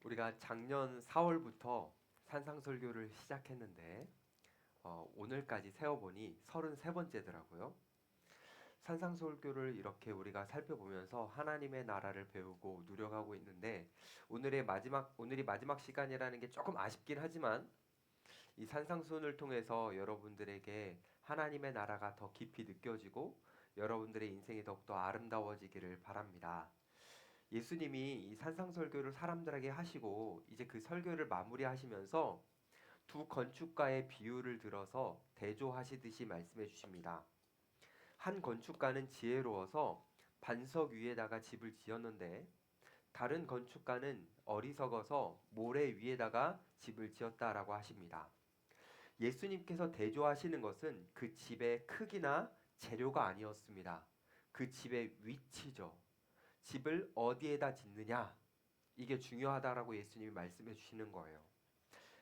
우리가 작년 4월부터 산상설교를 시작했는데 오늘까지 세어보니 33번째더라고요. 산상설교를 이렇게 우리가 살펴보면서 하나님의 나라를 배우고 누려가고 있는데 오늘이 마지막 시간이라는 게 조금 아쉽긴 하지만 이 산상순을 통해서 여러분들에게 하나님의 나라가 더 깊이 느껴지고 여러분들의 인생이 더욱더 아름다워지기를 바랍니다. 예수님이 이 산상설교를 사람들에게 하시고 이제 그 설교를 마무리하시면서 두 건축가의 비유를 들어서 대조하시듯이 말씀해 주십니다. 한 건축가는 지혜로워서 반석 위에다가 집을 지었는데 다른 건축가는 어리석어서 모래 위에다가 집을 지었다라고 하십니다. 예수님께서 대조하시는 것은 그 집의 크기나 재료가 아니었습니다. 그 집의 위치죠. 집을 어디에다 짓느냐, 이게 중요하다라고 예수님이 말씀해 주시는 거예요.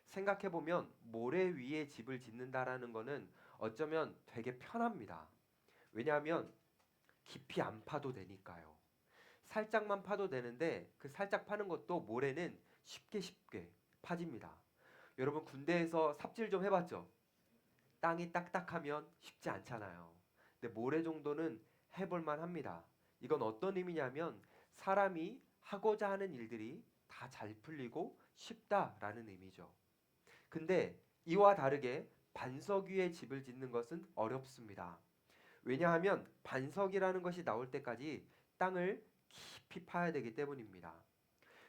생각해 보면 모래 위에 집을 짓는다라는 거는 어쩌면 되게 편합니다. 왜냐하면 깊이 안 파도 되니까요. 살짝만 파도 되는데 그 살짝 파는 것도 모래는 쉽게 파집니다. 여러분 군대에서 삽질 좀 해봤죠? 땅이 딱딱하면 쉽지 않잖아요. 근데 모래 정도는 해볼만 합니다. 이건 어떤 의미냐면 사람이 하고자 하는 일들이 다 잘 풀리고 쉽다라는 의미죠. 근데 이와 다르게 반석 위에 집을 짓는 것은 어렵습니다. 왜냐하면 반석이라는 것이 나올 때까지 땅을 깊이 파야 되기 때문입니다.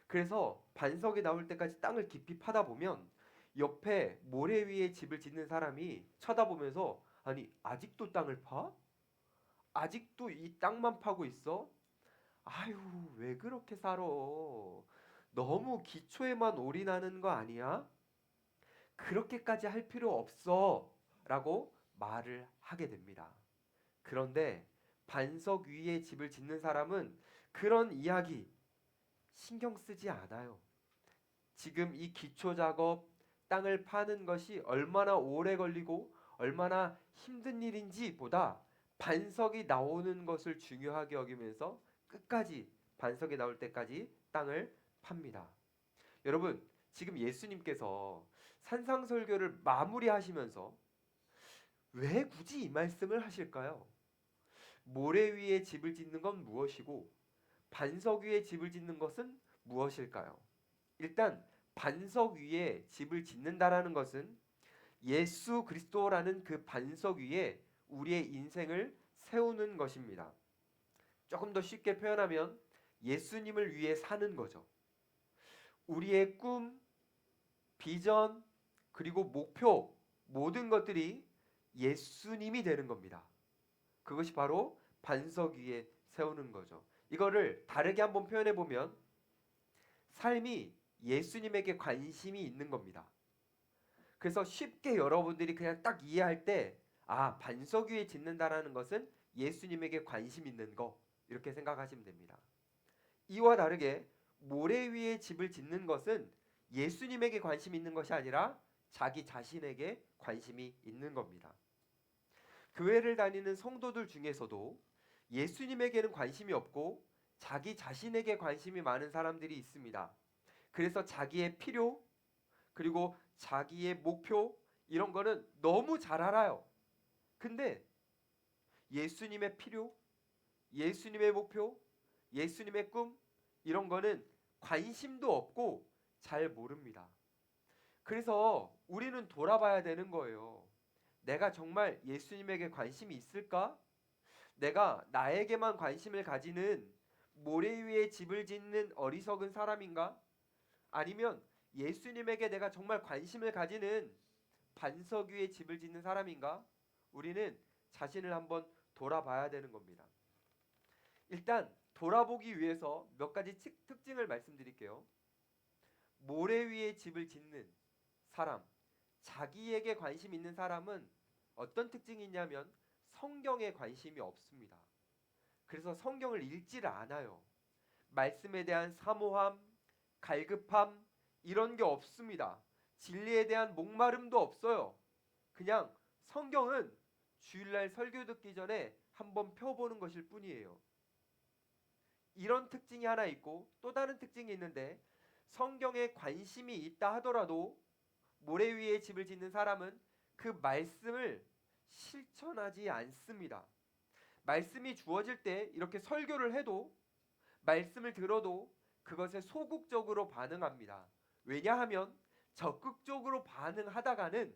그래서 반석이 나올 때까지 땅을 깊이 파다 보면 옆에 모래 위에 집을 짓는 사람이 쳐다보면서 아니 아직도 땅을 파? 아직도 이 땅만 파고 있어? 아유 왜 그렇게 살아? 너무 기초에만 올인하는 거 아니야? 그렇게까지 할 필요 없어 라고 말을 하게 됩니다. 그런데 반석 위에 집을 짓는 사람은 그런 이야기 신경 쓰지 않아요. 지금 이 기초 작업, 땅을 파는 것이 얼마나 오래 걸리고 얼마나 힘든 일인지 보다 반석이 나오는 것을 중요하게 여기면서 끝까지 반석이 나올 때까지 땅을 팝니다. 여러분, 지금 예수님께서 산상설교를 마무리하시면서 왜 굳이 이 말씀을 하실까요? 모래 위에 집을 짓는 건 무엇이고 반석 위에 집을 짓는 것은 무엇일까요? 일단 반석 위에 집을 짓는다라는 것은 예수 그리스도라는 그 반석 위에 우리의 인생을 세우는 것입니다. 조금 더 쉽게 표현하면 예수님을 위해 사는 거죠. 우리의 꿈, 비전, 그리고 목표 모든 것들이 예수님이 되는 겁니다. 그것이 바로 반석 위에 세우는 거죠. 이거를 다르게 한번 표현해 보면 삶이 예수님에게 관심이 있는 겁니다. 그래서 쉽게 여러분들이 그냥 딱 이해할 때, 아, 반석 위에 짓는다라는 것은 예수님에게 관심 있는 거, 이렇게 생각하시면 됩니다. 이와 다르게 모래 위에 집을 짓는 것은 예수님에게 관심이 있는 것이 아니라 자기 자신에게 관심이 있는 겁니다. 교회를 다니는 성도들 중에서도 예수님에게는 관심이 없고 자기 자신에게 관심이 많은 사람들이 있습니다. 그래서 자기의 필요, 그리고 자기의 목표 이런 거는 너무 잘 알아요. 근데 예수님의 필요, 예수님의 목표, 예수님의 꿈 이런 거는 관심도 없고 잘 모릅니다. 그래서 우리는 돌아봐야 되는 거예요. 내가 정말 예수님에게 관심이 있을까? 내가 나에게만 관심을 가지는 모래 위에 집을 짓는 어리석은 사람인가? 아니면 예수님에게 내가 정말 관심을 가지는 반석 위에 집을 짓는 사람인가? 우리는 자신을 한번 돌아봐야 되는 겁니다. 일단 돌아보기 위해서 몇 가지 특징을 말씀드릴게요. 모래 위에 집을 짓는 사람, 자기에게 관심 있는 사람은 어떤 특징이 있냐면 성경에 관심이 없습니다. 그래서 성경을 읽지를 않아요. 말씀에 대한 사모함, 갈급함 이런 게 없습니다. 진리에 대한 목마름도 없어요. 그냥 성경은 주일날 설교 듣기 전에 한번 펴보는 것일 뿐이에요. 이런 특징이 하나 있고 또 다른 특징이 있는데 성경에 관심이 있다 하더라도 모래 위에 집을 짓는 사람은 그 말씀을 실천하지 않습니다. 말씀이 주어질 때 이렇게 설교를 해도, 말씀을 들어도 그것에 소극적으로 반응합니다. 왜냐하면 적극적으로 반응하다가는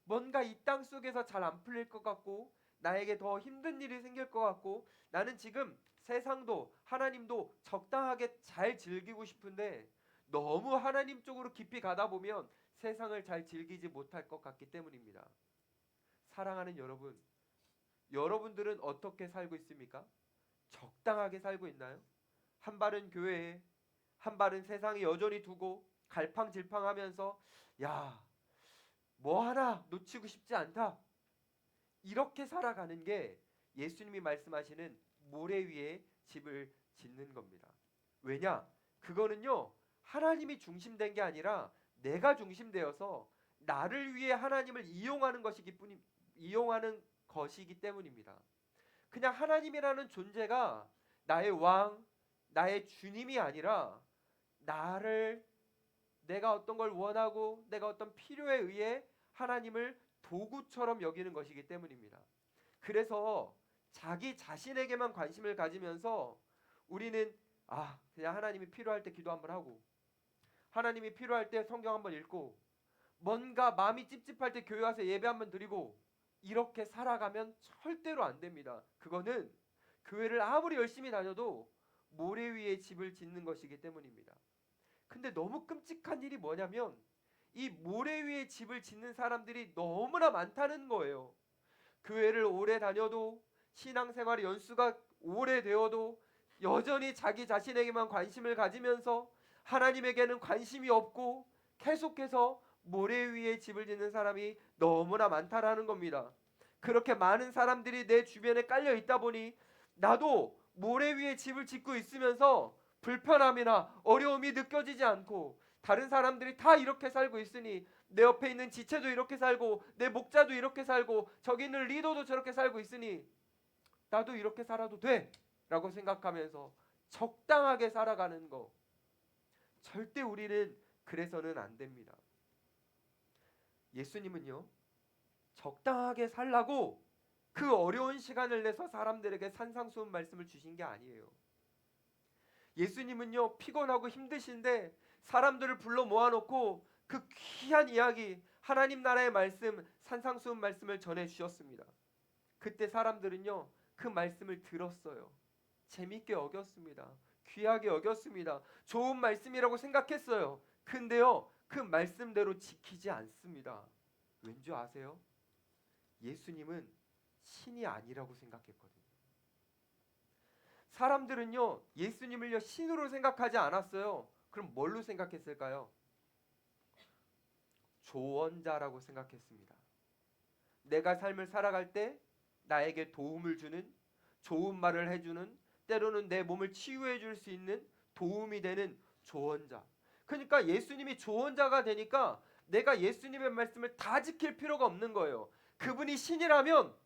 뭔가 이 땅 속에서 잘 안 풀릴 것 같고, 나에게 더 힘든 일이 생길 것 같고, 나는 지금 세상도 하나님도 적당하게 잘 즐기고 싶은데 너무 하나님 쪽으로 깊이 가다 보면 세상을 잘 즐기지 못할 것 같기 때문입니다. 사랑하는 여러분, 여러분들은 어떻게 살고 있습니까? 적당하게 살고 있나요? 한 발은 교회에, 한 발은 세상에 여전히 두고 갈팡질팡하면서 야, 뭐 하나 놓치고 싶지 않다, 이렇게 살아가는 게 예수님이 말씀하시는 모래 위에 집을 짓는 겁니다. 왜냐? 그거는요, 하나님이 중심된 게 아니라 내가 중심되어서 나를 위해 하나님을 이용하는 것이기 때문입니다. 그냥 하나님이라는 존재가 나의 왕, 나의 주님이 아니라 나를, 내가 어떤 걸 원하고 내가 어떤 필요에 의해 하나님을 도구처럼 여기는 것이기 때문입니다. 그래서 자기 자신에게만 관심을 가지면서 우리는 그냥 하나님이 필요할 때 기도 한번 하고, 하나님이 필요할 때 성경 한번 읽고, 뭔가 마음이 찝찝할 때 교회 와서 예배 한번 드리고, 이렇게 살아가면 절대로 안 됩니다. 그거는 교회를 아무리 열심히 다녀도 모래 위에 집을 짓는 것이기 때문입니다. 근데 너무 끔찍한 일이 뭐냐면 이 모래 위에 집을 짓는 사람들이 너무나 많다는 거예요. 교회를 오래 다녀도, 신앙생활의 연수가 오래되어도 여전히 자기 자신에게만 관심을 가지면서 하나님에게는 관심이 없고 계속해서 모래 위에 집을 짓는 사람이 너무나 많다라는 겁니다. 그렇게 많은 사람들이 내 주변에 깔려 있다 보니 나도 모래 위에 집을 짓고 있으면서 불편함이나 어려움이 느껴지지 않고, 다른 사람들이 다 이렇게 살고 있으니, 내 옆에 있는 지체도 이렇게 살고 내 목자도 이렇게 살고 저기 있는 리더도 저렇게 살고 있으니 나도 이렇게 살아도 돼 라고 생각하면서 적당하게 살아가는 거, 절대 우리는 그래서는 안 됩니다. 예수님은요, 적당하게 살라고 그 어려운 시간을 내서 사람들에게 산상수훈 말씀을 주신 게 아니에요. 예수님은요, 피곤하고 힘드신데 사람들을 불러 모아놓고 그 귀한 이야기, 하나님 나라의 말씀, 산상수훈 말씀을 전해 주셨습니다. 그때 사람들은요, 그 말씀을 들었어요. 재밌게 여겼습니다. 귀하게 여겼습니다. 좋은 말씀이라고 생각했어요. 근데요, 그 말씀대로 지키지 않습니다. 왠지 아세요? 예수님은 신이 아니라고 생각했거든요. 사람들은요, 예수님을요 신으로 생각하지 않았어요. 그럼 뭘로 생각했을까요? 조언자라고 생각했습니다. 내가 삶을 살아갈 때 나에게 도움을 주는, 좋은 말을 해주는, 때로는 내 몸을 치유해 줄 수 있는 도움이 되는 조언자. 그러니까 예수님이 조언자가 되니까 내가 예수님의 말씀을 다 지킬 필요가 없는 거예요. 그분이 신이라면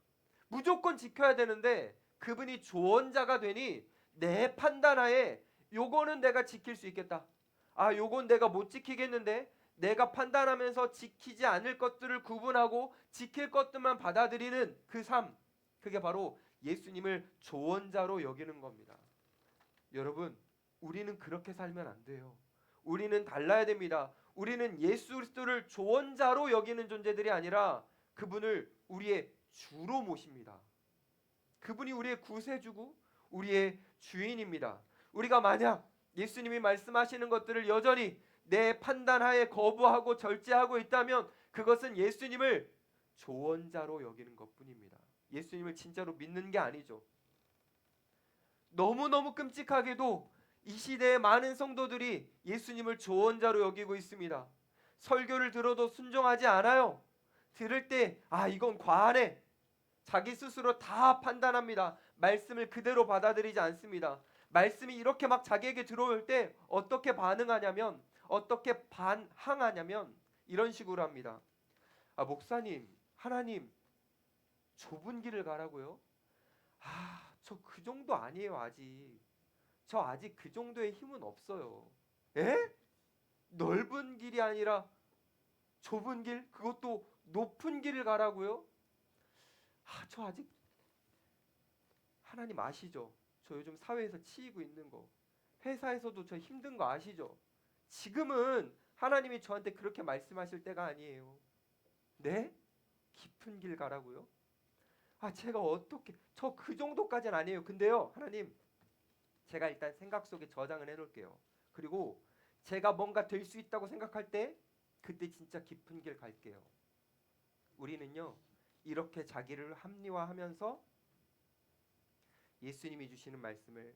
무조건 지켜야 되는데 그분이 조언자가 되니 내 판단하에 요거는 내가 지킬 수 있겠다, 요건 내가 못 지키겠는데, 내가 판단하면서 지키지 않을 것들을 구분하고 지킬 것들만 받아들이는 그 삶, 그게 바로 예수님을 조언자로 여기는 겁니다. 여러분, 우리는 그렇게 살면 안 돼요. 우리는 달라야 됩니다. 우리는 예수 그리스도를 조언자로 여기는 존재들이 아니라 그분을 우리의 주로 모십니다. 그분이 우리의 구세주고 우리의 주인입니다. 우리가 만약 예수님이 말씀하시는 것들을 여전히 내 판단하에 거부하고 절제하고 있다면 그것은 예수님을 조언자로 여기는 것뿐입니다. 예수님을 진짜로 믿는 게 아니죠. 너무너무 끔찍하게도 이 시대의 많은 성도들이 예수님을 조언자로 여기고 있습니다. 설교를 들어도 순종하지 않아요. 들을 때 이건 과하네, 자기 스스로 다 판단합니다. 말씀을 그대로 받아들이지 않습니다. 말씀이 이렇게 막 자기에게 들어올 때 어떻게 반응하냐면, 어떻게 반항하냐면 이런 식으로 합니다. 목사님, 하나님 좁은 길을 가라고요? 저 그 정도 아니에요. 아직 저 아직 그 정도의 힘은 없어요. 에? 길이 아니라 좁은 길, 그것도 높은 길을 가라고요? 저 아직 하나님 아시죠? 저 요즘 사회에서 치이고 있는 거, 회사에서도 저 힘든 거 아시죠? 지금은 하나님이 저한테 그렇게 말씀하실 때가 아니에요. 네? 깊은 길 가라고요? 제가 어떻게, 저 그 정도까지는 아니에요. 근데요, 하나님, 제가 일단 생각 속에 저장을 해놓을게요. 그리고 제가 뭔가 될 수 있다고 생각할 때 그때 진짜 깊은 길 갈게요. 우리는요, 이렇게 자기를 합리화하면서 예수님이 주시는 말씀을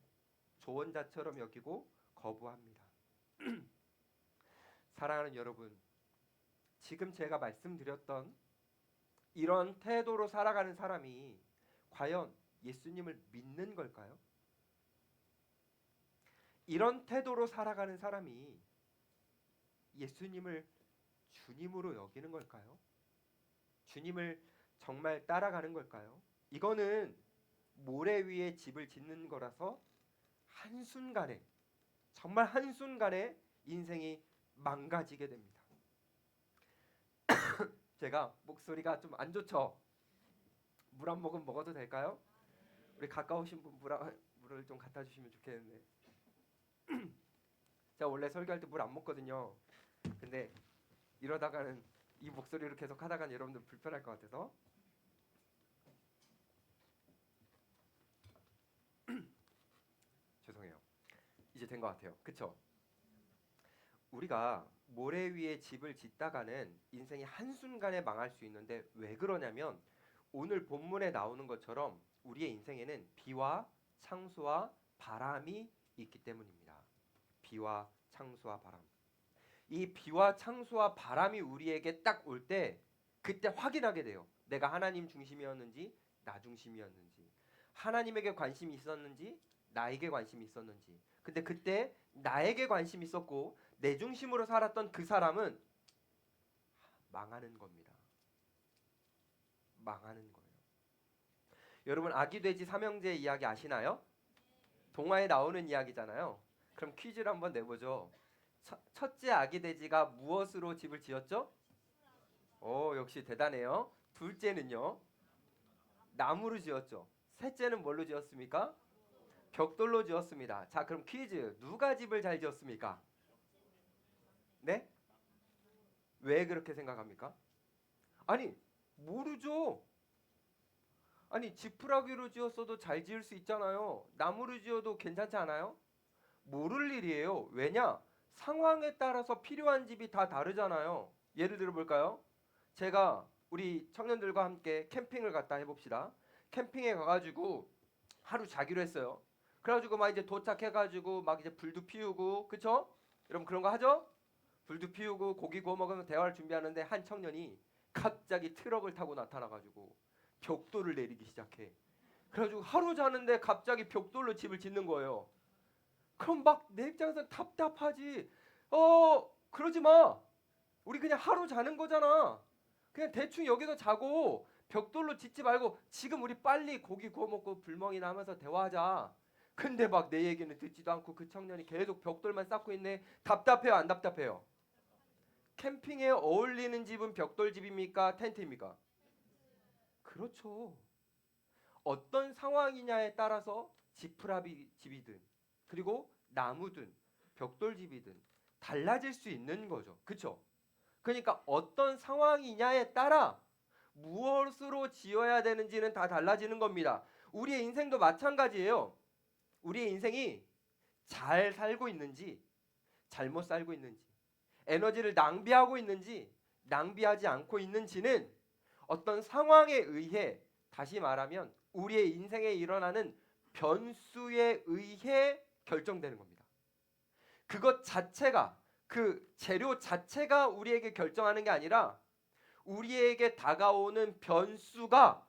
조언자처럼 여기고 거부합니다. 사랑하는 여러분, 지금 제가 말씀드렸던 이런 태도로 살아가는 사람이 과연 예수님을 믿는 걸까요? 이런 태도로 살아가는 사람이 예수님을 주님으로 여기는 걸까요? 주님을 정말 따라가는 걸까요? 이거는 모래 위에 집을 짓는 거라서 한순간에, 정말 한순간에 인생이 망가지게 됩니다. 제가 목소리가 좀 안 좋죠? 물 한 모금 먹어도 될까요? 우리 가까우신 분 물을 좀 갖다 주시면 좋겠는데. 제가 원래 설교할 때 물 안 먹거든요. 근데 이러다가는 이 목소리로 계속 하다가는 여러분들 불편할 것 같아서. 죄송해요. 이제 된 것 같아요. 그쵸? 우리가 모래 위에 집을 짓다가는 인생이 한순간에 망할 수 있는데 왜 그러냐면 오늘 본문에 나오는 것처럼 우리의 인생에는 비와 창수와 바람이 있기 때문입니다. 비와 창수와 바람. 이 비와 창수와 바람이 우리에게 딱 올 때 그때 확인하게 돼요. 내가 하나님 중심이었는지 나 중심이었는지, 하나님에게 관심이 있었는지 나에게 관심이 있었는지. 근데 그때 나에게 관심이 있었고 내 중심으로 살았던 그 사람은 망하는 겁니다. 망하는 거예요. 여러분, 아기 돼지 삼형제 이야기 아시나요? 동화에 나오는 이야기잖아요. 그럼 퀴즈를 한번 내보죠. 첫째 아기 돼지가 무엇으로 집을 지었죠? 역시 대단해요. 둘째는요? 나무로 지었죠. 셋째는 뭘로 지었습니까? 벽돌로 지었습니다. 자, 그럼 퀴즈. 누가 집을 잘 지었습니까? 네? 왜 그렇게 생각합니까? 아니, 모르죠. 아니, 지푸라기로 지었어도 잘 지을 수 있잖아요. 나무로 지어도 괜찮지 않아요? 모를 일이에요. 왜냐? 상황에 따라서 필요한 집이 다 다르잖아요. 예를 들어 볼까요? 제가 우리 청년들과 함께 캠핑을 갔다 해봅시다. 캠핑에 가가지고 하루 자기로 했어요. 그래가지고 막 이제 도착해가지고 막 이제 불도 피우고, 그쵸? 여러분 그런 거 하죠? 불도 피우고 고기 구워 먹으면 대화를 준비하는데 한 청년이 갑자기 트럭을 타고 나타나가지고 벽돌을 내리기 시작해. 그래가지고 하루 자는데 갑자기 벽돌로 집을 짓는 거예요. 그럼 막 내 입장에서 답답하지. 그러지 마. 우리 그냥 하루 자는 거잖아. 그냥 대충 여기서 자고 벽돌로 짓지 말고 지금 우리 빨리 고기 구워 먹고 불멍이나 하면서 대화하자. 근데 막 내 얘기는 듣지도 않고 그 청년이 계속 벽돌만 쌓고 있네. 답답해요, 안 답답해요? 캠핑에 어울리는 집은 벽돌 집입니까? 텐트입니까? 그렇죠. 어떤 상황이냐에 따라서 지푸라기 집이든 그리고 나무든 벽돌 집이든 달라질 수 있는 거죠. 그렇죠? 그러니까 어떤 상황이냐에 따라 무엇으로 지어야 되는지는 다 달라지는 겁니다. 우리의 인생도 마찬가지예요. 우리의 인생이 잘 살고 있는지 잘못 살고 있는지, 에너지를 낭비하고 있는지 낭비하지 않고 있는지는 어떤 상황에 의해, 다시 말하면 우리의 인생에 일어나는 변수에 의해 결정되는 겁니다. 그것 자체가, 그 재료 자체가 우리에게 결정하는 게 아니라 우리에게 다가오는 변수가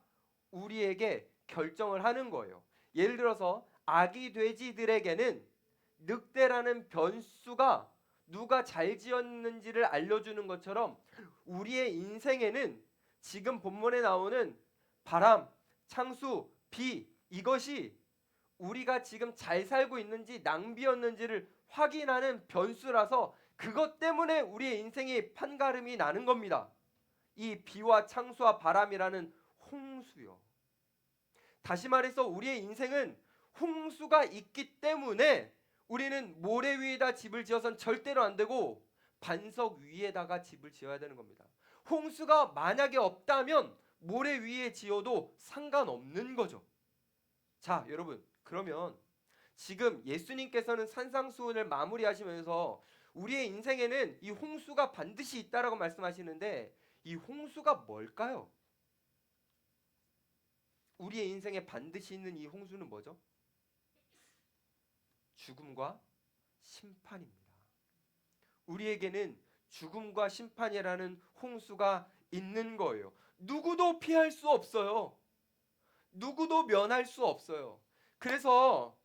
우리에게 결정을 하는 거예요. 예를 들어서 아기 돼지들에게는 늑대라는 변수가 누가 잘 지었는지를 알려주는 것처럼 우리의 인생에는 지금 본문에 나오는 바람, 창수, 비, 이것이 우리가 지금 잘 살고 있는지 낭비였는지를 확인하는 변수라서 그것 때문에 우리의 인생이 판가름이 나는 겁니다. 이 비와 창수와 바람이라는 홍수요. 다시 말해서 우리의 인생은 홍수가 있기 때문에 우리는 모래 위에다 집을 지어선 절대로 안 되고 반석 위에다가 집을 지어야 되는 겁니다. 홍수가 만약에 없다면 모래 위에 지어도 상관없는 거죠. 자, 여러분, 그러면 지금 예수님께서는 산상수훈을 마무리하시면서 우리의 인생에는 이 홍수가 반드시 있다라고 말씀하시는데 이 홍수가 뭘까요? 우리의 인생에 반드시 있는 이 홍수는 뭐죠? 죽음과 심판입니다. 우리에게는 죽음과 심판이라는 홍수가 있는 거예요. 누구도 피할 수 없어요. 누구도 면할 수 없어요. 그래서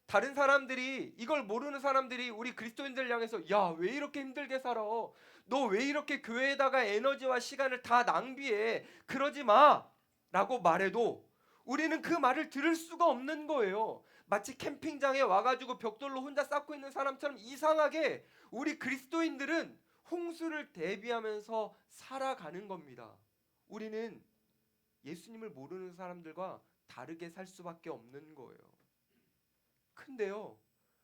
다른 사람들이, 이걸 모르는 사람들이 우리 그리스도인들 향해서 야, 왜 이렇게 힘들게 살아? 너 왜 이렇게 교회에다가 에너지와 시간을 다 낭비해? 그러지 마! 라고 말해도 우리는 그 말을 들을 수가 없는 거예요. 마치 캠핑장에 와가지고 벽돌로 혼자 쌓고 있는 사람처럼 이상하게 우리 그리스도인들은 홍수를 대비하면서 살아가는 겁니다. 우리는 예수님을 모르는 사람들과 다르게 살 수밖에 없는 거예요. 근데요,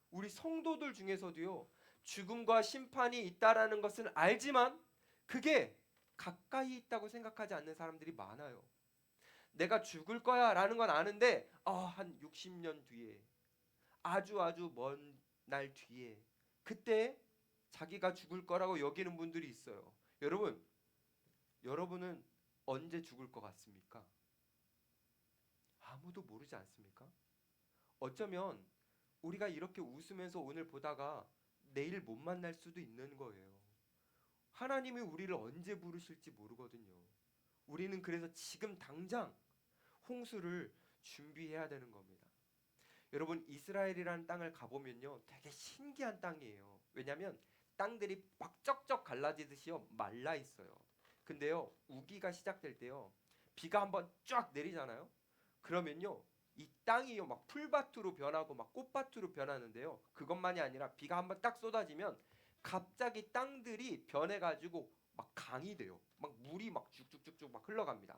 우리 성도들 중에서도요, 죽음과 심판이 있다라는 것을 알지만 그게 가까이 있다고 생각하지 않는 사람들이 많아요. 내가 죽을 거야 라는 건 아는데 한 60년 뒤에, 아주 먼 날 뒤에, 그때 자기가 죽을 거라고 여기는 분들이 있어요. 여러분은 언제 죽을 것 같습니까? 아무도 모르지 않습니까? 어쩌면 우리가 이렇게 웃으면서 오늘 보다가 내일 못 만날 수도 있는 거예요. 하나님이 우리를 언제 부르실지 모르거든요. 우리는 그래서 지금 당장 홍수를 준비해야 되는 겁니다. 여러분, 이스라엘이라는 땅을 가보면요, 되게 신기한 땅이에요. 왜냐하면 땅들이 막 쩍쩍 갈라지듯이요 말라 있어요. 근데요, 우기가 시작될 때요, 비가 한번 쫙 내리잖아요. 그러면요, 이 땅이요 막 풀밭으로 변하고 막 꽃밭으로 변하는데요, 그것만이 아니라 비가 한번 딱 쏟아지면 갑자기 땅들이 변해가지고 막 강이 돼요. 막 물이 막 쭉쭉쭉쭉 막 흘러갑니다.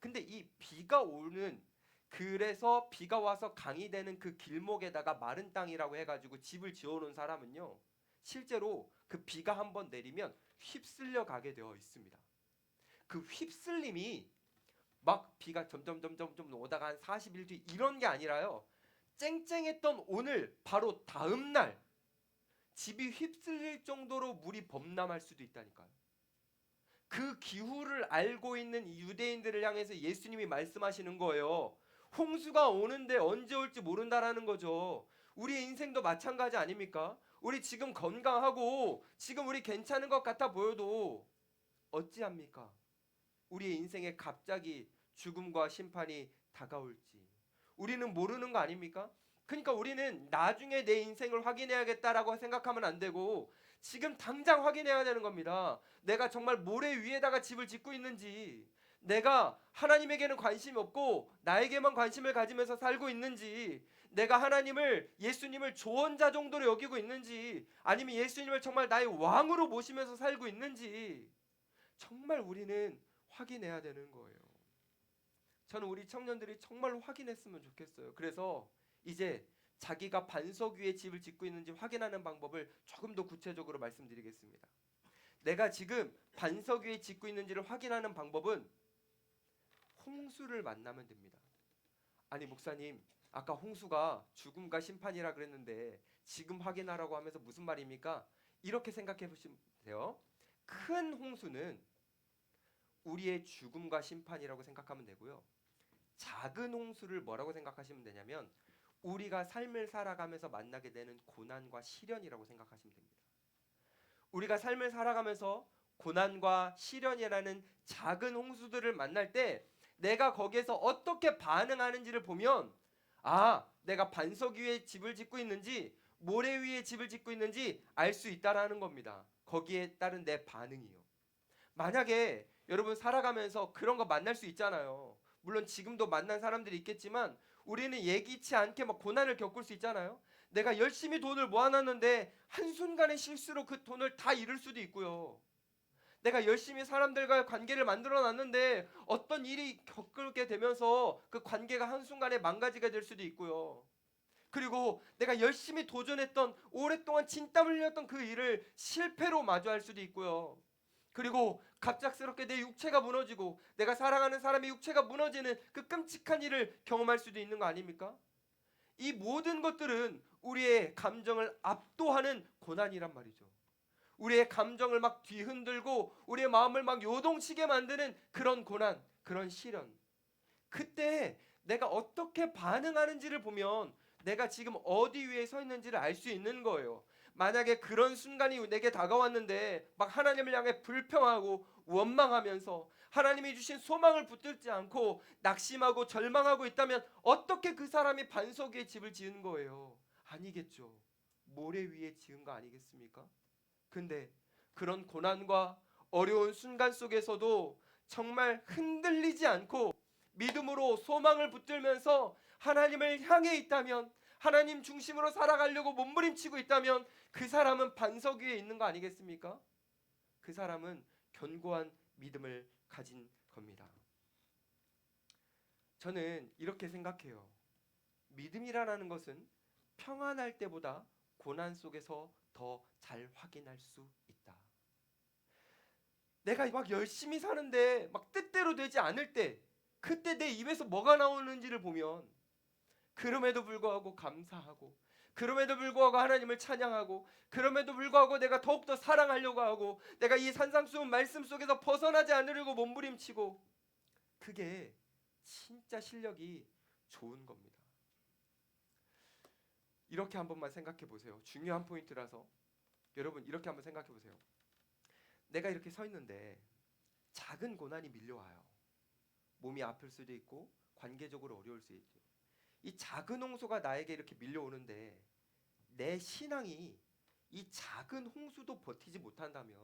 근데 이 비가 오는, 그래서 비가 와서 강이 되는 그 길목에다가 마른 땅이라고 해가지고 집을 지어놓은 사람은요, 실제로 그 비가 한번 내리면 휩쓸려 가게 되어 있습니다. 그 휩쓸림이 막 비가 점점 오다가 한 40일 뒤 이런 게 아니라요, 쨍쨍했던 오늘 바로 다음 날 집이 휩쓸릴 정도로 물이 범람할 수도 있다니까요. 그 기후를 알고 있는 유대인들을 향해서 예수님이 말씀하시는 거예요. 홍수가 오는데 언제 올지 모른다라는 거죠. 우리의 인생도 마찬가지 아닙니까? 우리 지금 건강하고 지금 우리 괜찮은 것 같아 보여도 어찌합니까? 우리의 인생에 갑자기 죽음과 심판이 다가올지 우리는 모르는 거 아닙니까? 그러니까 우리는 나중에 내 인생을 확인해야겠다라고 생각하면 안 되고 지금 당장 확인해야 되는 겁니다. 내가 정말 모래 위에다가 집을 짓고 있는지, 내가 하나님에게는 관심이 없고 나에게만 관심을 가지면서 살고 있는지, 내가 하나님을, 예수님을 조언자 정도로 여기고 있는지, 아니면 예수님을 정말 나의 왕으로 모시면서 살고 있는지 정말 우리는 확인해야 되는 거예요. 저는 우리 청년들이 정말 확인했으면 좋겠어요. 그래서 이제 자기가 반석 위에 집을 짓고 있는지 확인하는 방법을 조금 더 구체적으로 말씀드리겠습니다. 내가 지금 반석 위에 짓고 있는지를 확인하는 방법은 홍수를 만나면 됩니다. 아니 목사님, 아까 홍수가 죽음과 심판이라 그랬는데 지금 확인하라고 하면서 무슨 말입니까? 이렇게 생각해 보시면 돼요. 큰 홍수는 우리의 죽음과 심판이라고 생각하면 되고요. 작은 홍수를 뭐라고 생각하시면 되냐면 우리가 삶을 살아가면서 만나게 되는 고난과 시련이라고 생각하시면 됩니다. 우리가 삶을 살아가면서 고난과 시련이라는 작은 홍수들을 만날 때 내가 거기에서 어떻게 반응하는지를 보면 내가 반석 위에 집을 짓고 있는지 모래 위에 집을 짓고 있는지 알 수 있다라는 겁니다. 거기에 따른 내 반응이요. 만약에 여러분 살아가면서 그런 거 만날 수 있잖아요. 물론 지금도 만난 사람들이 있겠지만 우리는 예기치 않게 막 고난을 겪을 수 있잖아요. 내가 열심히 돈을 모아놨는데 한순간의 실수로 그 돈을 다 잃을 수도 있고요. 내가 열심히 사람들과의 관계를 만들어 놨는데 어떤 일이 겪게 되면서 그 관계가 한순간에 망가지게 될 수도 있고요. 그리고 내가 열심히 도전했던, 오랫동안 진땀 흘렸던 그 일을 실패로 마주할 수도 있고요. 그리고 갑작스럽게 내 육체가 무너지고 내가 사랑하는 사람의 육체가 무너지는 그 끔찍한 일을 경험할 수도 있는 거 아닙니까? 이 모든 것들은 우리의 감정을 압도하는 고난이란 말이죠. 우리의 감정을 막 뒤흔들고 우리의 마음을 막 요동치게 만드는 그런 고난, 그런 시련. 그때 내가 어떻게 반응하는지를 보면 내가 지금 어디 위에 서 있는지를 알 수 있는 거예요. 만약에 그런 순간이 내게 다가왔는데 막 하나님을 향해 불평하고 원망하면서 하나님이 주신 소망을 붙들지 않고 낙심하고 절망하고 있다면 어떻게 그 사람이 반석 위에 집을 지은 거예요? 아니겠죠. 모래 위에 지은 거 아니겠습니까? 근데 그런 고난과 어려운 순간 속에서도 정말 흔들리지 않고 믿음으로 소망을 붙들면서 하나님을 향해 있다면, 하나님 중심으로 살아가려고 몸부림치고 있다면 그 사람은 반석 위에 있는 거 아니겠습니까? 그 사람은 견고한 믿음을 가진 겁니다. 저는 이렇게 생각해요. 믿음이라는 것은 평안할 때보다 고난 속에서 더 잘 확인할 수 있다. 내가 막 열심히 사는데 막 뜻대로 되지 않을 때, 그때 내 입에서 뭐가 나오는지를 보면 그럼에도 불구하고 감사하고, 그럼에도 불구하고 하나님을 찬양하고, 그럼에도 불구하고 내가 더욱더 사랑하려고 하고, 내가 이 산상수훈 말씀 속에서 벗어나지 않으려고 몸부림치고, 그게 진짜 실력이 좋은 겁니다. 이렇게 한 번만 생각해 보세요. 중요한 포인트라서. 여러분 이렇게 한번 생각해 보세요. 내가 이렇게 서 있는데 작은 고난이 밀려와요. 몸이 아플 수도 있고 관계적으로 어려울 수 있죠. 이 작은 홍수가 나에게 이렇게 밀려오는데 내 신앙이 이 작은 홍수도 버티지 못한다면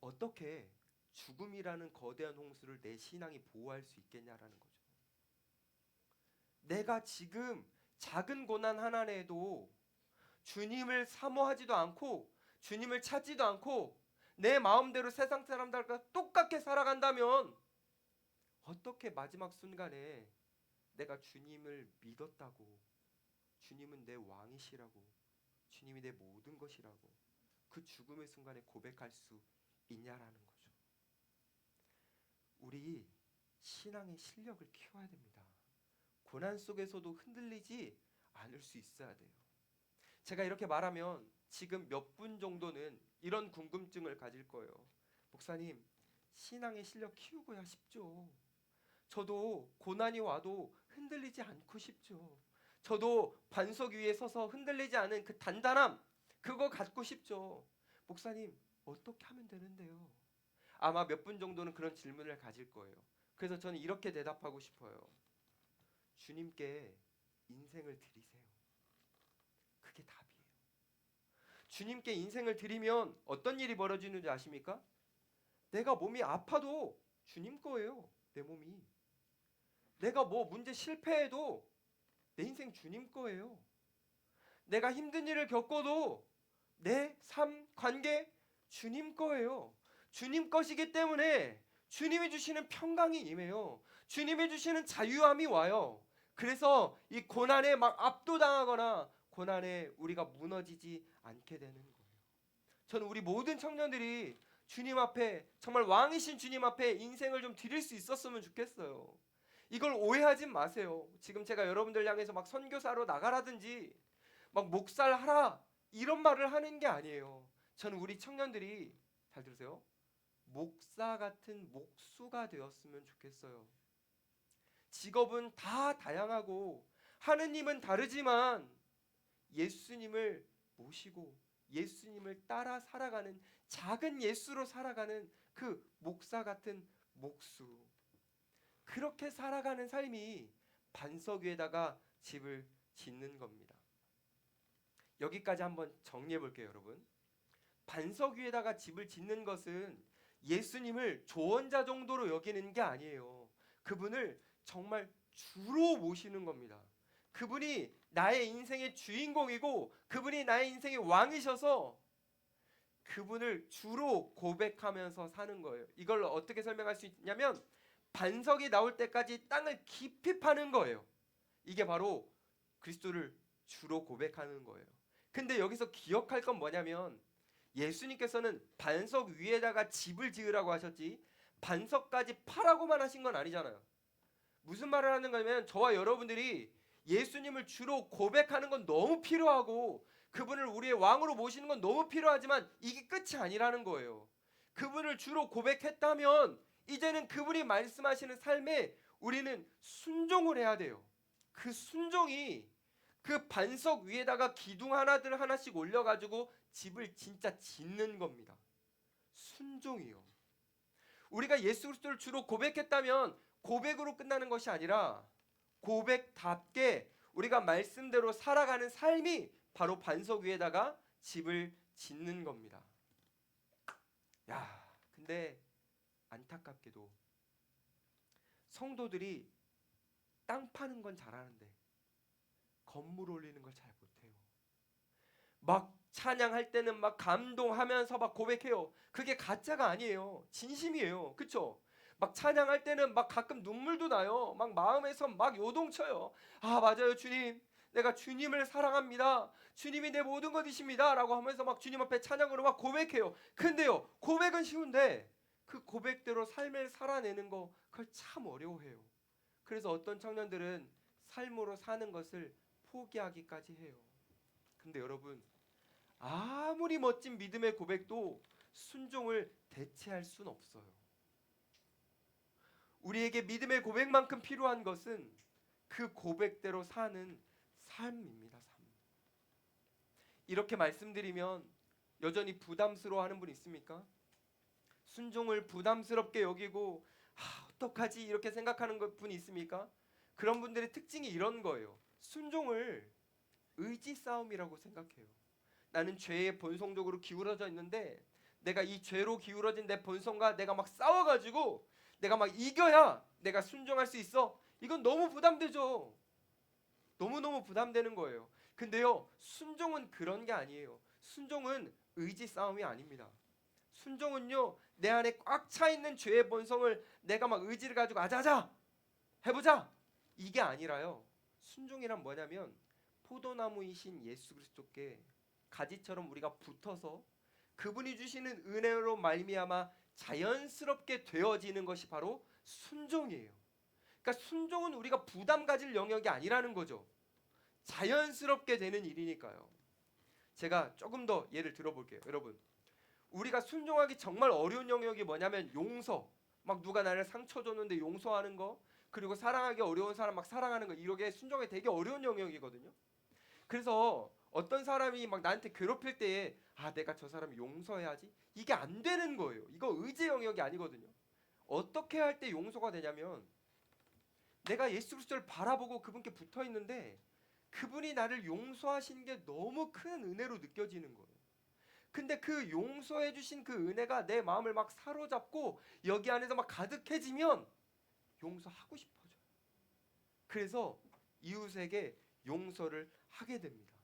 어떻게 죽음이라는 거대한 홍수를 내 신앙이 보호할 수 있겠냐라는 거죠. 내가 지금 작은 고난 하나 내도 주님을 사모하지도 않고 주님을 찾지도 않고 내 마음대로 세상 사람들과 똑같게 살아간다면 어떻게 마지막 순간에 내가 주님을 믿었다고, 주님은 내 왕이시라고, 주님이 내 모든 것이라고 그 죽음의 순간에 고백할 수 있냐라는 거죠. 우리 신앙의 실력을 키워야 됩니다. 고난 속에서도 흔들리지 않을 수 있어야 돼요. 제가 이렇게 말하면 지금 몇 분 정도는 이런 궁금증을 가질 거예요. 목사님, 신앙의 실력 키우고야 싶죠. 저도 고난이 와도 흔들리지 않고 싶죠. 저도 반석 위에 서서 흔들리지 않은 그 단단함, 그거 갖고 싶죠. 목사님, 어떻게 하면 되는데요? 아마 몇 분 정도는 그런 질문을 가질 거예요. 그래서 저는 이렇게 대답하고 싶어요. 주님께 인생을 드리세요. 그게 답이에요. 주님께 인생을 드리면 어떤 일이 벌어지는지 아십니까? 내가 몸이 아파도 주님 거예요. 내 몸이. 내가 뭐 문제 실패해도 내 인생 주님 거예요. 내가 힘든 일을 겪어도 내 삶, 관계 주님 거예요. 주님 것이기 때문에 주님이 주시는 평강이 임해요. 주님이 주시는 자유함이 와요. 그래서 이 고난에 막 압도당하거나 고난에 우리가 무너지지 않게 되는 거예요. 저는 우리 모든 청년들이 주님 앞에, 정말 왕이신 주님 앞에 인생을 좀 드릴 수 있었으면 좋겠어요. 이걸 오해하지 마세요. 지금 제가 여러분들 향해서 막 선교사로 나가라든지 막 목살하라 이런 말을 하는 게 아니에요. 저는 우리 청년들이, 잘 들으세요, 목사 같은 목수가 되었으면 좋겠어요. 직업은 다 다양하고 하느님은 다르지만 예수님을 모시고 예수님을 따라 살아가는, 작은 예수로 살아가는 그 목사 같은 목수, 그렇게 살아가는 삶이 반석 위에다가 집을 짓는 겁니다. 여기까지 한번 정리해 볼게요, 여러분. 반석 위에다가 집을 짓는 것은 예수님을 조언자 정도로 여기는 게 아니에요. 그분을 정말 주로 모시는 겁니다. 그분이 나의 인생의 주인공이고 그분이 나의 인생의 왕이셔서 그분을 주로 고백하면서 사는 거예요. 이걸 어떻게 설명할 수 있냐면 반석이 나올 때까지 땅을 깊이 파는 거예요. 이게 바로 그리스도를 주로 고백하는 거예요. 근데 여기서 기억할 건 뭐냐면 예수님께서는 반석 위에다가 집을 지으라고 하셨지 반석까지 파라고만 하신 건 아니잖아요. 무슨 말을 하는 거냐면 저와 여러분들이 예수님을 주로 고백하는 건 너무 필요하고 그분을 우리의 왕으로 모시는 건 너무 필요하지만 이게 끝이 아니라는 거예요. 그분을 주로 고백했다면 이제는 그분이 말씀하시는 삶에 우리는 순종을 해야 돼요. 그 순종이 그 반석 위에다가 기둥 하나들 하나씩 올려가지고 집을 진짜 짓는 겁니다. 순종이요. 우리가 예수 그리스도를 주로 고백했다면 고백으로 끝나는 것이 아니라 고백답게 우리가 말씀대로 살아가는 삶이 바로 반석 위에다가 집을 짓는 겁니다. 야, 근데 안타깝게도 성도들이 땅 파는 건 잘하는데 건물 올리는 걸 잘 못해요. 막 찬양할 때는 막 감동하면서 막 고백해요. 그게 가짜가 아니에요. 진심이에요. 그쵸? 막 찬양할 때는 막 가끔 눈물도 나요. 막 마음에서 막 요동쳐요. 아, 맞아요, 주님. 내가 주님을 사랑합니다. 주님이 내 모든 것이십니다. 라고 하면서 막 주님 앞에 찬양으로 막 고백해요. 근데요, 고백은 쉬운데 그 고백대로 삶을 살아내는 거 그걸 참 어려워해요. 그래서 어떤 청년들은 삶으로 사는 것을 포기하기까지 해요. 근데 여러분, 아무리 멋진 믿음의 고백도 순종을 대체할 순 없어요. 우리에게 믿음의 고백만큼 필요한 것은 그 고백대로 사는 삶입니다. 삶. 이렇게 말씀드리면 여전히 부담스러워하는 분 있습니까? 순종을 부담스럽게 여기고 어떡하지 이렇게 생각하는 분이 있습니까? 그런 분들의 특징이 이런 거예요. 순종을 의지 싸움이라고 생각해요. 나는 죄에 본성적으로 기울어져 있는데 내가 이 죄로 기울어진 내 본성과 내가 막 싸워가지고 내가 막 이겨야 내가 순종할 수 있어. 이건 너무 부담되죠. 너무너무 부담되는 거예요. 근데요, 순종은 그런 게 아니에요. 순종은 의지 싸움이 아닙니다. 순종은요, 내 안에 꽉 차 있는 죄의 본성을 내가 막 의지를 가지고 아자아자 해보자 이게 아니라요. 순종이란 뭐냐면 포도나무이신 예수 그리스도께 가지처럼 우리가 붙어서 그분이 주시는 은혜로 말미암아 자연스럽게 되어지는 것이 바로 순종이에요. 그러니까 순종은 우리가 부담 가질 영역이 아니라는 거죠. 자연스럽게 되는 일이니까요. 제가 조금 더 예를 들어볼게요. 여러분, 우리가 순종하기 정말 어려운 영역이 뭐냐면 용서. 막 누가 나를 상처 줬는데 용서하는 거, 그리고 사랑하기 어려운 사람 막 사랑하는 거, 이렇게 순종이 되게 어려운 영역이거든요. 그래서 어떤 사람이 막 나한테 괴롭힐 때에 내가 저 사람 용서해야지, 이게 안 되는 거예요. 이거 의지 영역이 아니거든요. 어떻게 할 때 용서가 되냐면 내가 예수 그리스도를 바라보고 그분께 붙어 있는데 그분이 나를 용서하신 게 너무 큰 은혜로 느껴지는 거예요. 근데 그 용서해 주신 그 은혜가 내 마음을 막 사로잡고 여기 안에서 막 가득해지면 용서하고 싶어져요. 그래서 이웃에게 용서를 하게 됩니다.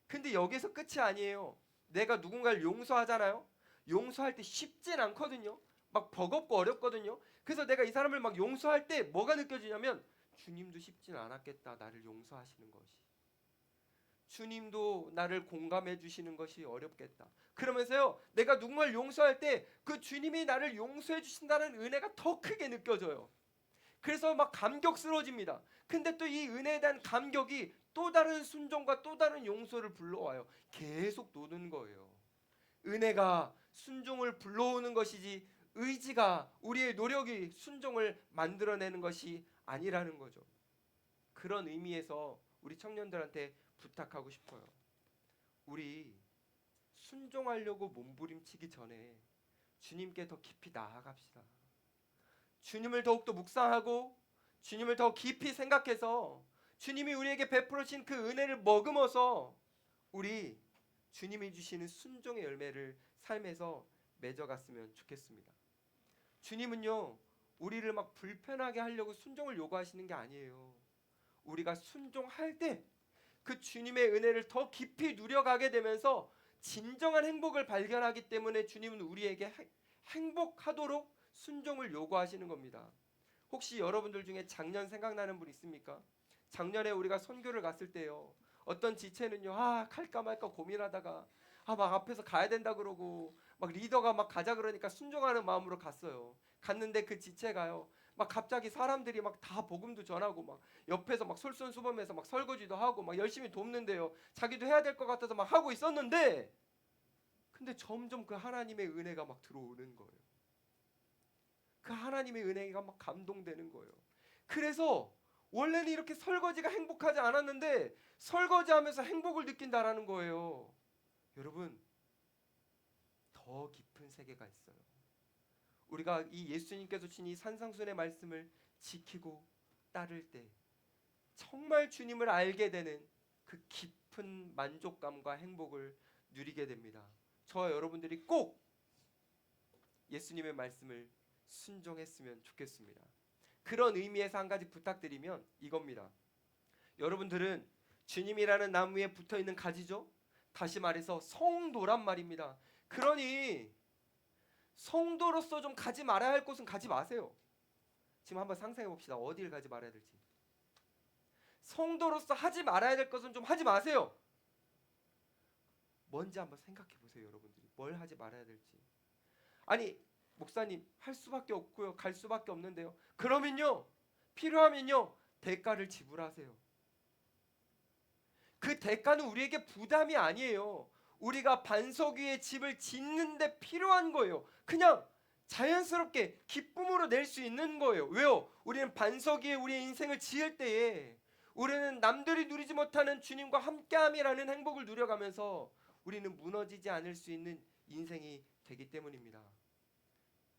근데 여기서 끝이 아니에요. 내가 누군가를 용서하잖아요. 용서할 때 쉽진 않거든요. 막 버겁고 어렵거든요. 그래서 내가 이 사람을 막 용서할 때 뭐가 느껴지냐면 주님도 쉽진 않았겠다. 나를 용서하시는 것이. 주님도 나를 공감해 주시는 것이 어렵겠다. 그러면서요, 내가 누군가를 용서할 때 그 주님이 나를 용서해 주신다는 은혜가 더 크게 느껴져요. 그래서 막 감격스러워집니다. 근데 또 이 은혜에 대한 감격이 또 다른 순종과 또 다른 용서를 불러와요. 계속 노는 거예요. 은혜가 순종을 불러오는 것이지 의지가, 우리의 노력이 순종을 만들어내는 것이 아니라는 거죠. 그런 의미에서 우리 청년들한테 부탁하고 싶어요. 우리 순종하려고 몸부림치기 전에 주님께 더 깊이 나아갑시다. 주님을 더욱더 묵상하고 주님을 더 깊이 생각해서 주님이 우리에게 베풀어 주신 그 은혜를 머금어서 우리 주님이 주시는 순종의 열매를 삶에서 맺어갔으면 좋겠습니다. 주님은요, 우리를 막 불편하게 하려고 순종을 요구하시는 게 아니에요. 우리가 순종할 때 그 주님의 은혜를 더 깊이 누려가게 되면서 진정한 행복을 발견하기 때문에 주님은 우리에게 행복하도록 순종을 요구하시는 겁니다. 혹시 여러분들 중에 작년 생각나는 분 있습니까? 작년에 우리가 선교를 갔을 때요, 어떤 지체는요, 갈까 말까 고민하다가 막 앞에서 가야 된다 그러고 막 리더가 막 가자 그러니까 순종하는 마음으로 갔어요. 갔는데 그 지체가요, 막 갑자기 사람들이 막 다 복음도 전하고 막 옆에서 막 솔선수범해서 막 설거지도 하고 막 열심히 돕는데요, 자기도 해야 될 것 같아서 막 하고 있었는데, 근데 점점 그 하나님의 은혜가 막 들어오는 거예요. 그 하나님의 은혜가 막 감동되는 거예요. 그래서 원래는 이렇게 설거지가 행복하지 않았는데 설거지하면서 행복을 느낀다라는 거예요. 여러분, 더 깊은 세계가 있어요. 우리가 이 예수님께서 주신 이 산상순의 말씀을 지키고 따를 때 정말 주님을 알게 되는 그 깊은 만족감과 행복을 누리게 됩니다. 저와 여러분들이 꼭 예수님의 말씀을 순종했으면 좋겠습니다. 그런 의미에서 한 가지 부탁드리면 이겁니다. 여러분들은 주님이라는 나무에 붙어있는 가지죠? 다시 말해서 성도란 말입니다. 그러니 성도로서 좀 가지 말아야 할 곳은 가지 마세요. 지금 한번 상상해 봅시다. 어디를 가지 말아야 될지. 성도로서 하지 말아야 될 것은 좀 하지 마세요. 뭔지 한번 생각해 보세요, 여러분들이. 뭘 하지 말아야 될지. 아니, 목사님, 할 수밖에 없고요, 갈 수밖에 없는데요. 그러면요, 필요하면요, 대가를 지불하세요. 그 대가는 우리에게 부담이 아니에요. 우리가 반석 위에 집을 짓는데 필요한 거예요. 그냥 자연스럽게 기쁨으로 낼 수 있는 거예요. 왜요? 우리는 반석 위에 우리의 인생을 지을 때에 우리는 남들이 누리지 못하는 주님과 함께함이라는 행복을 누려가면서 우리는 무너지지 않을 수 있는 인생이 되기 때문입니다.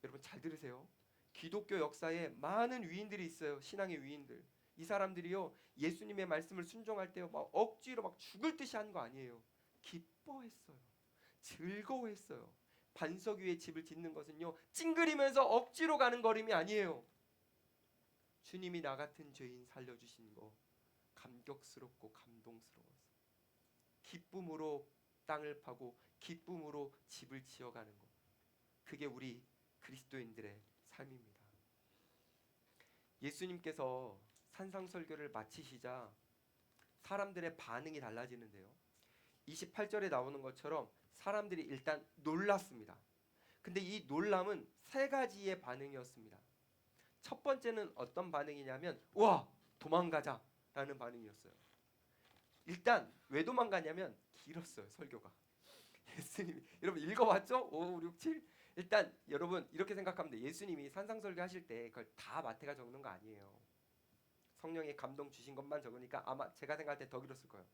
여러분 잘 들으세요. 기독교 역사에 많은 위인들이 있어요. 신앙의 위인들. 이 사람들이요, 예수님의 말씀을 순종할 때요, 막 억지로 막 죽을 듯이 한 거 아니에요. 기뻐했어요. 즐거워했어요. 반석 위에 집을 짓는 것은요, 찡그리면서 억지로 가는 걸음이 아니에요. 주님이 나 같은 죄인 살려주신 거 감격스럽고 감동스러워서 기쁨으로 땅을 파고 기쁨으로 집을 지어가는 것, 그게 우리 그리스도인들의 삶입니다. 예수님께서 산상설교를 마치시자 사람들의 반응이 달라지는데요, 28절에 나오는 것처럼 사람들이 일단 놀랐습니다. 근데 이 놀람은 세 가지의 반응이었습니다. 첫 번째는 어떤 반응이냐면, 와, 도망가자 라는 반응이었어요. 일단 왜 도망가냐면 길었어요, 설교가. 예수님이, 여러분 읽어봤죠? 5, 6, 7. 일단 여러분 이렇게 생각하면 돼요. 예수님이 산상설교 하실 때 그걸 다 마태가 적는 거 아니에요. 성령의 감동 주신 것만 적으니까 아마 제가 생각할 때 더 길었을 거예요.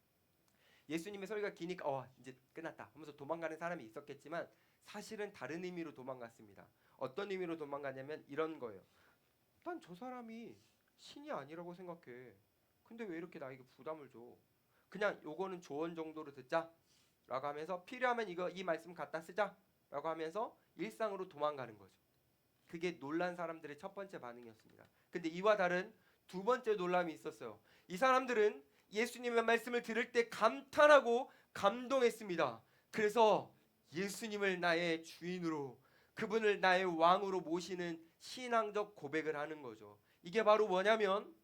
예수님의 설교가 기니까 이제 끝났다 하면서 도망가는 사람이 있었겠지만 사실은 다른 의미로 도망갔습니다. 어떤 의미로 도망가냐면 이런 거예요. 난 저 사람이 신이 아니라고 생각해. 근데 왜 이렇게 나에게 부담을 줘? 그냥 요거는 조언 정도로 듣자 라고 하면서 필요하면 이 말씀 갖다 쓰자 라고 하면서 일상으로 도망가는 거죠. 그게 놀란 사람들의 첫 번째 반응이었습니다. 근데 이와 다른 두 번째 놀람이 있었어요. 이 사람들은 예수님의 말씀을 들을 때 감탄하고 감동했습니다. 그래서 예수님을 나의 주인으로, 그분을 나의 왕으로 모시는 신앙적 고백을 하는 거죠. 이게 바로 뭐냐면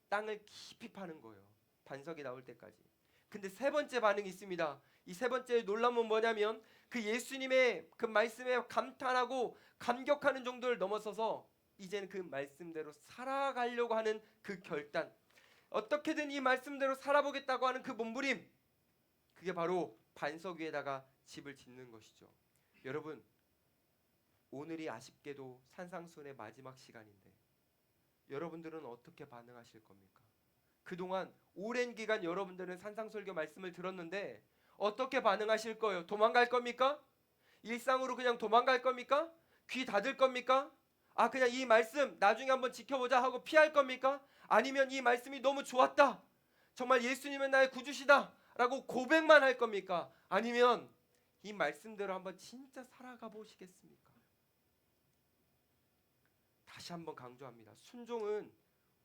땅을 깊이 파는 거예요. 반석이 나올 때까지. 근데 세 번째 반응이 있습니다. 이 세 번째 놀람은 뭐냐면 그 예수님의 그 말씀에 감탄하고 감격하는 정도를 넘어서서 이제는 그 말씀대로 살아가려고 하는 그 결단, 어떻게든 이 말씀대로 살아보겠다고 하는 그 몸부림, 그게 바로 반석 위에다가 집을 짓는 것이죠. 여러분, 오늘이 아쉽게도 산상순의 마지막 시간인데 여러분들은 어떻게 반응하실 겁니까? 그동안 오랜 기간 여러분들은 산상설교 말씀을 들었는데 어떻게 반응하실 거예요? 도망갈 겁니까? 일상으로 그냥 도망갈 겁니까? 귀 닫을 겁니까? 그냥 이 말씀 나중에 한번 지켜보자 하고 피할 겁니까? 아니면 이 말씀이 너무 좋았다, 정말 예수님은 나의 구주시다 라고 고백만 할 겁니까? 아니면 이 말씀대로 한번 진짜 살아가 보시겠습니까? 다시 한번 강조합니다. 순종은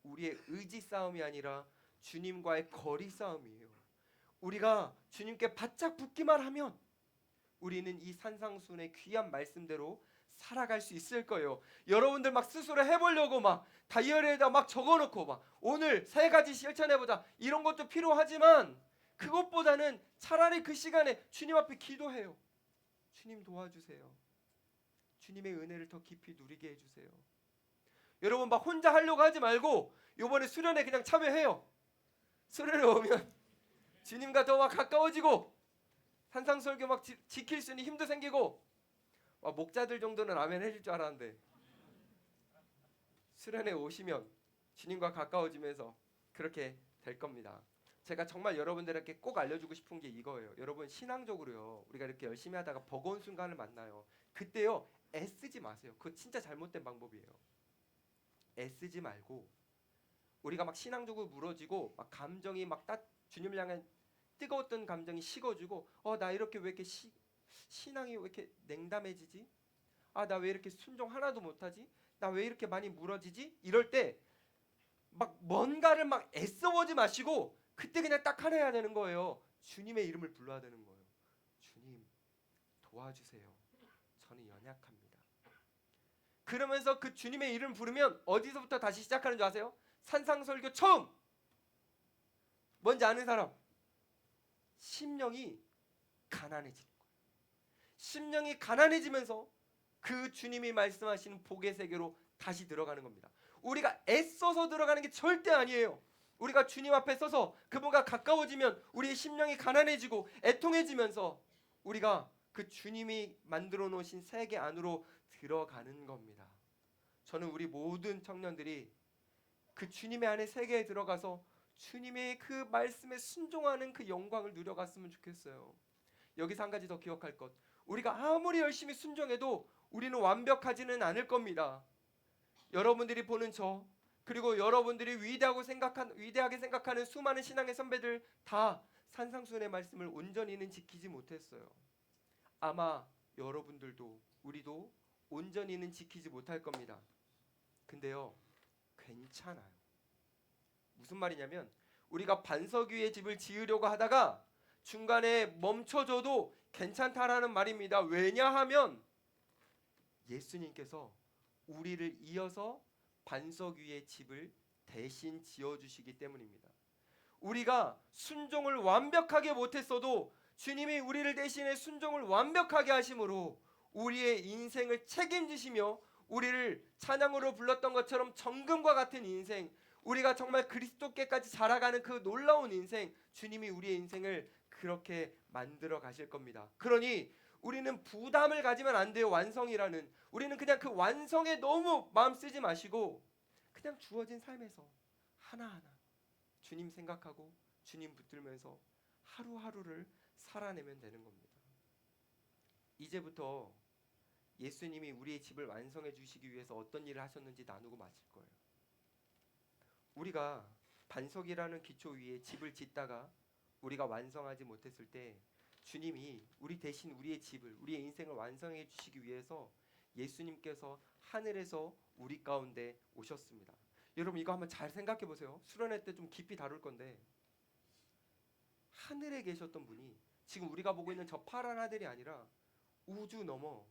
우리의 의지 싸움이 아니라 주님과의 거리 싸움이에요. 우리가 주님께 바짝 붙기만 하면 우리는 이 산상수훈의 귀한 말씀대로 살아갈 수 있을 거예요. 여러분들 막 스스로 해보려고 막 다이어리에다 막 적어놓고 막 오늘 3가지 실천해보자 이런 것도 필요하지만 그것보다는 차라리 그 시간에 주님 앞에 기도해요. 주님 도와주세요. 주님의 은혜를 더 깊이 누리게 해주세요. 여러분 막 혼자 하려고 하지 말고 이번에 수련회 그냥 참여해요. 수련회 오면 주님과 더 막 가까워지고 산상설교 막 지킬 수 있는 힘도 생기고 목자들 정도는 아멘 해줄 줄 알았는데 수련회 오시면 주님과 가까워지면서 그렇게 될 겁니다. 제가 정말 여러분들에게 꼭 알려주고 싶은 게 이거예요. 여러분 신앙적으로요 우리가 이렇게 열심히 하다가 버거운 순간을 만나요. 그때요 애쓰지 마세요. 그거 진짜 잘못된 방법이에요. 애쓰지 말고 우리가 막 신앙적으로 무너지고 막 감정이 막 주님을 향한 뜨거웠던 감정이 식어지고 나 이렇게 왜 이렇게 신앙이 왜 이렇게 냉담해지지? 나 왜 이렇게 순종 하나도 못하지? 나 왜 이렇게 많이 무너지지? 이럴 때 막 뭔가를 막 애써보지 마시고 그때 그냥 딱 하나 해야 되는 거예요. 주님의 이름을 불러야 되는 거예요. 주님 도와주세요. 저는 연약합니다. 그러면서 그 주님의 이름 부르면 어디서부터 다시 시작하는 줄 아세요? 산상설교 처음! 뭔지 아는 사람? 심령이 가난해지는 거예요. 심령이 가난해지면서 그 주님이 말씀하시는 복의 세계로 다시 들어가는 겁니다. 우리가 애써서 들어가는 게 절대 아니에요. 우리가 주님 앞에 서서 그분과 가까워지면 우리의 심령이 가난해지고 애통해지면서 우리가 그 주님이 만들어 놓으신 세계 안으로 들어가는 겁니다. 저는 우리 모든 청년들이 그 주님의 안에 세계에 들어가서 주님의 그 말씀에 순종하는 그 영광을 누려갔으면 좋겠어요. 여기서 한 가지 더 기억할 것. 우리가 아무리 열심히 순종해도 우리는 완벽하지는 않을 겁니다. 여러분들이 보는 저 그리고 여러분들이 위대하게 생각하는 수많은 신앙의 선배들 다 산상수훈의 말씀을 온전히는 지키지 못했어요. 아마 여러분들도 우리도 온전히는 지키지 못할 겁니다. 근데요 괜찮아요. 무슨 말이냐면 우리가 반석 위에 집을 지으려고 하다가 중간에 멈춰줘도 괜찮다라는 말입니다. 왜냐하면 예수님께서 우리를 이어서 반석 위에 집을 대신 지어주시기 때문입니다. 우리가 순종을 완벽하게 못했어도 주님이 우리를 대신해 순종을 완벽하게 하심으로 우리의 인생을 책임지시며 우리를 찬양으로 불렀던 것처럼 정금과 같은 인생, 우리가 정말 그리스도께까지 자라가는 그 놀라운 인생, 주님이 우리의 인생을 그렇게 만들어 가실 겁니다. 그러니 우리는 부담을 가지면 안 돼요. 완성이라는. 우리는 그냥 그 완성에 너무 마음 쓰지 마시고 그냥 주어진 삶에서 하나하나 주님 생각하고 주님 붙들면서 하루하루를 살아내면 되는 겁니다. 이제부터 예수님이 우리의 집을 완성해 주시기 위해서 어떤 일을 하셨는지 나누고 마칠 거예요. 우리가 반석이라는 기초 위에 집을 짓다가 우리가 완성하지 못했을 때 주님이 우리 대신 우리의 집을, 우리의 인생을 완성해 주시기 위해서 예수님께서 하늘에서 우리 가운데 오셨습니다. 여러분 이거 한번 잘 생각해 보세요. 수련회 때 좀 깊이 다룰 건데 하늘에 계셨던 분이 지금 우리가 보고 있는 저 파란 하늘이 아니라 우주 넘어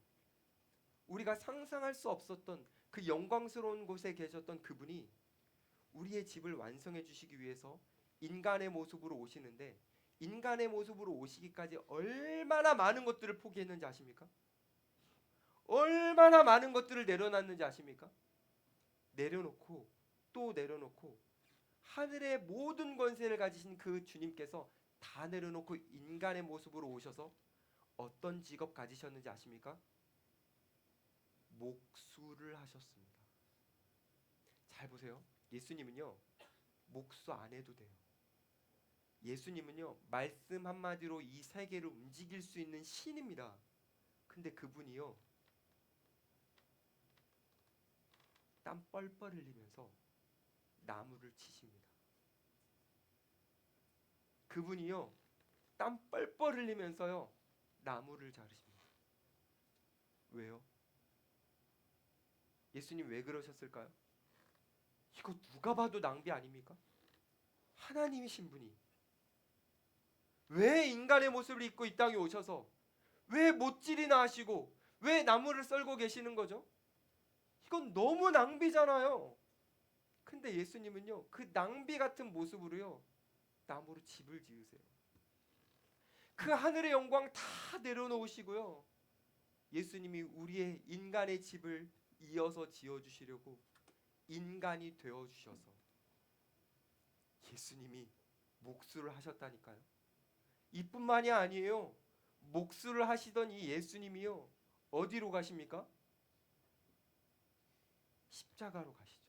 우리가 상상할 수 없었던 그 영광스러운 곳에 계셨던 그분이 우리의 집을 완성해 주시기 위해서 인간의 모습으로 오시는데 인간의 모습으로 오시기까지 얼마나 많은 것들을 포기했는지 아십니까? 얼마나 많은 것들을 내려놨는지 아십니까? 내려놓고 또 내려놓고 하늘의 모든 권세를 가지신 그 주님께서 다 내려놓고 인간의 모습으로 오셔서 어떤 직업 가지셨는지 아십니까? 목수를 하셨습니다. 잘 보세요. 예수님은요 목수 안 해도 돼요. 예수님은요 말씀 한마디로 이 세계를 움직일 수 있는 신입니다. 근데 그분이요 땀 뻘뻘 흘리면서 나무를 치십니다. 그분이요 땀 뻘뻘 흘리면서요 나무를 자르십니다. 왜요? 예수님 왜 그러셨을까요? 이거 누가 봐도 낭비 아닙니까? 하나님이신 분이 왜 인간의 모습을 입고 이 땅에 오셔서 왜 못질이나 하시고 왜 나무를 썰고 계시는 거죠? 이건 너무 낭비잖아요. 근데 예수님은요, 그 낭비 같은 모습으로요, 나무로 집을 지으세요. 그 하늘의 영광 다 내려놓으시고요, 예수님이 우리의 인간의 집을 이어서 지어주시려고 인간이 되어주셔서 예수님이 목수를 하셨다니까요. 이뿐만이 아니에요. 목수를 하시던 이 예수님이요, 어디로 가십니까? 십자가로 가시죠.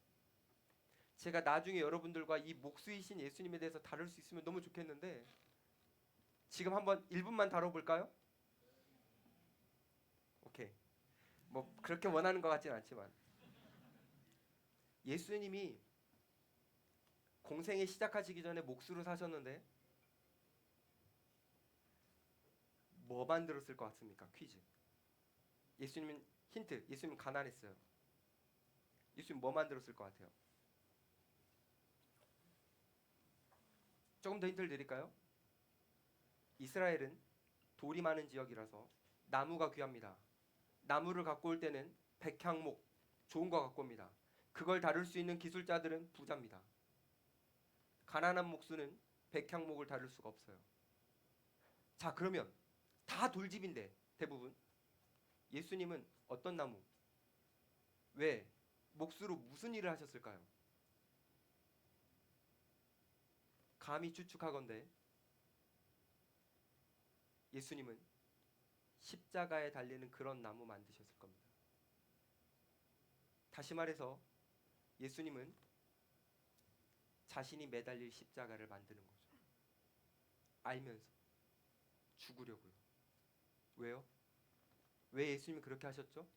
제가 나중에 여러분들과 이 목수이신 예수님에 대해서 다룰 수 있으면 너무 좋겠는데 지금 한번 1분만 다뤄볼까요? 오케이. 뭐 그렇게 원하는 것 같지는 않지만 예수님이 공생에 시작하시기 전에 목수로 사셨는데 뭐 만들었을 것 같습니까? 퀴즈. 예수님은 힌트. 예수님 가난했어요. 예수님 뭐 만들었을 것 같아요? 조금 더 힌트를 드릴까요? 이스라엘은 돌이 많은 지역이라서 나무가 귀합니다. 나무를 갖고 올 때는 백향목, 좋은 거 갖고 옵니다. 그걸 다룰 수 있는 기술자들은 부자입니다. 가난한 목수는 백향목을 다룰 수가 없어요. 자, 그러면 다 돌집인데 대부분 예수님은 어떤 나무? 왜? 목수로 무슨 일을 하셨을까요? 감히 추측하건대 예수님은 십자가에 달리는 그런 나무 만드셨을 겁니다. 다시 말해서 예수님은 자신이 매달릴 십자가를 만드는 거죠. 알면서 죽으려고요. 왜요? 왜 예수님이 그렇게 하셨죠?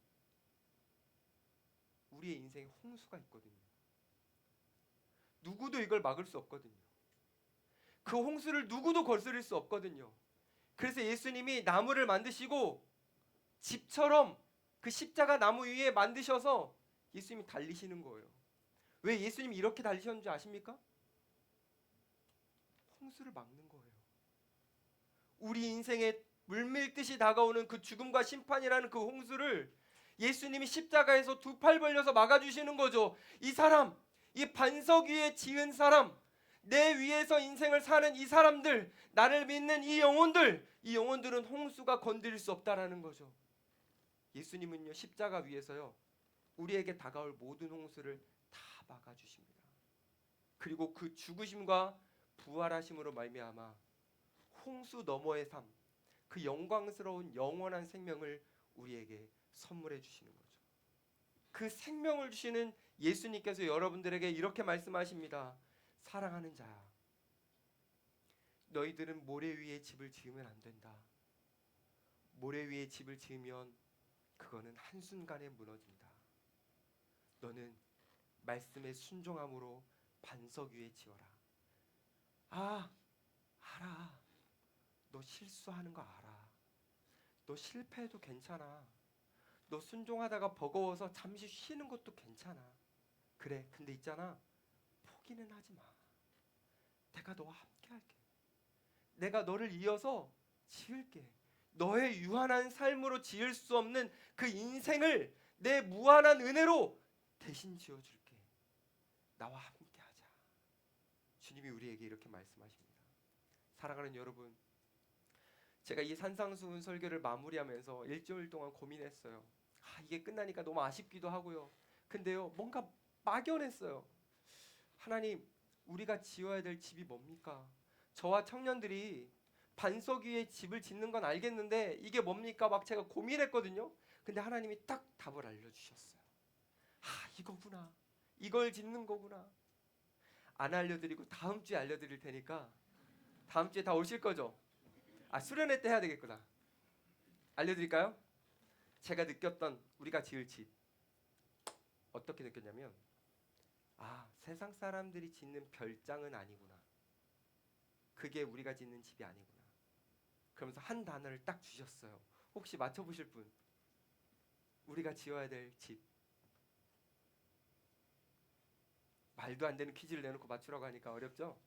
우리의 인생에 홍수가 있거든요. 누구도 이걸 막을 수 없거든요. 그 홍수를 누구도 거스릴 수 없거든요. 그래서 예수님이 나무를 만드시고 집처럼 그 십자가 나무 위에 만드셔서 예수님이 달리시는 거예요. 왜 예수님이 이렇게 달리셨는지 아십니까? 홍수를 막는 거예요. 우리 인생에 물밀듯이 다가오는 그 죽음과 심판이라는 그 홍수를 예수님이 십자가에서 두 팔 벌려서 막아주시는 거죠. 이 사람, 이 반석 위에 지은 사람, 내 위에서 인생을 사는 이 사람들, 나를 믿는 이 영혼들은 홍수가 건드릴 수 없다라는 거죠. 예수님은요, 십자가 위에서요, 우리에게 다가올 모든 홍수를 다 막아주십니다. 그리고 그 죽으심과 부활하심으로 말미암아 홍수 너머의 삶, 그 영광스러운 영원한 생명을 우리에게 선물해 주시는 거죠. 그 생명을 주시는 예수님께서 여러분들에게 이렇게 말씀하십니다. 사랑하는 자야, 너희들은 모래 위에 집을 지으면 안 된다. 모래 위에 집을 지으면 그거는 한순간에 무너진다. 너는 말씀에 순종함으로 반석 위에 지어라. 아, 알아. 너 실수하는 거 알아. 너 실패해도 괜찮아. 너 순종하다가 버거워서 잠시 쉬는 것도 괜찮아. 그래, 근데 있잖아, 포기는 하지 마. 내가 너와 함께 할게. 내가 너를 이어서 지을게. 너의 유한한 삶으로 지을 수 없는 그 인생을 내 무한한 은혜로 대신 지어줄게. 나와 함께 하자. 주님이 우리에게 이렇게 말씀하십니다. 사랑하는 여러분, 제가 이 산상수훈 설교를 마무리하면서 일주일 동안 고민했어요. 이게 끝나니까 너무 아쉽기도 하고요. 근데요, 뭔가 막연했어요. 하나님, 우리가 지어야 될 집이 뭡니까? 저와 청년들이 반석 위에 집을 짓는 건 알겠는데 이게 뭡니까? 막 제가 고민했거든요. 근데 하나님이 딱 답을 알려주셨어요. 이거구나. 이걸 짓는 거구나. 안 알려드리고 다음 주에 알려드릴 테니까 다음 주에 다 오실 거죠? 수련회 때 해야 되겠구나. 알려드릴까요? 제가 느꼈던 우리가 지을 집 어떻게 느꼈냐면, 세상 사람들이 짓는 별장은 아니구나. 그게 우리가 짓는 집이 아니구나. 그러면서 한 단어를 딱 주셨어요. 혹시 맞춰보실 분? 우리가 지어야 될 집. 말도 안 되는 퀴즈를 내놓고 맞추라고 하니까 어렵죠?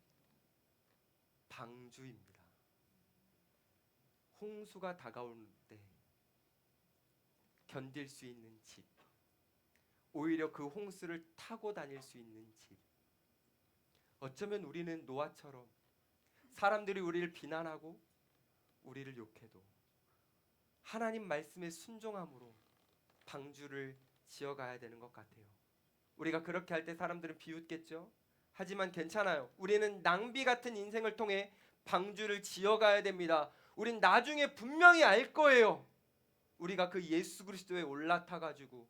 방주입니다. 홍수가 다가올 때 견딜 수 있는 집, 오히려 그 홍수를 타고 다닐 수 있는 집. 어쩌면 우리는 노아처럼 사람들이 우리를 비난하고 우리를 욕해도 하나님 말씀에 순종함으로 방주를 지어가야 되는 것 같아요. 우리가 그렇게 할 때 사람들은 비웃겠죠? 하지만 괜찮아요. 우리는 낭비 같은 인생을 통해 방주를 지어가야 됩니다. 우린 나중에 분명히 알 거예요. 우리가 그 예수 그리스도에 올라타 가지고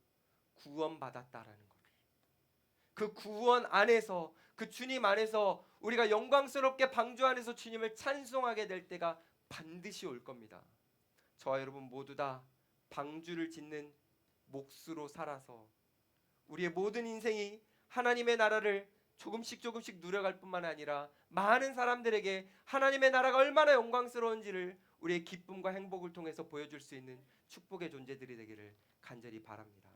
구원받았다라는 걸. 그 구원 안에서, 그 주님 안에서 우리가 영광스럽게 방주 안에서 주님을 찬송하게 될 때가 반드시 올 겁니다. 저와 여러분 모두 다 방주를 짓는 몫으로 살아서 우리의 모든 인생이 하나님의 나라를 조금씩 조금씩 누려갈 뿐만 아니라 많은 사람들에게 하나님의 나라가 얼마나 영광스러운지를 우리의 기쁨과 행복을 통해서 보여줄 수 있는 축복의 존재들이 되기를 간절히 바랍니다.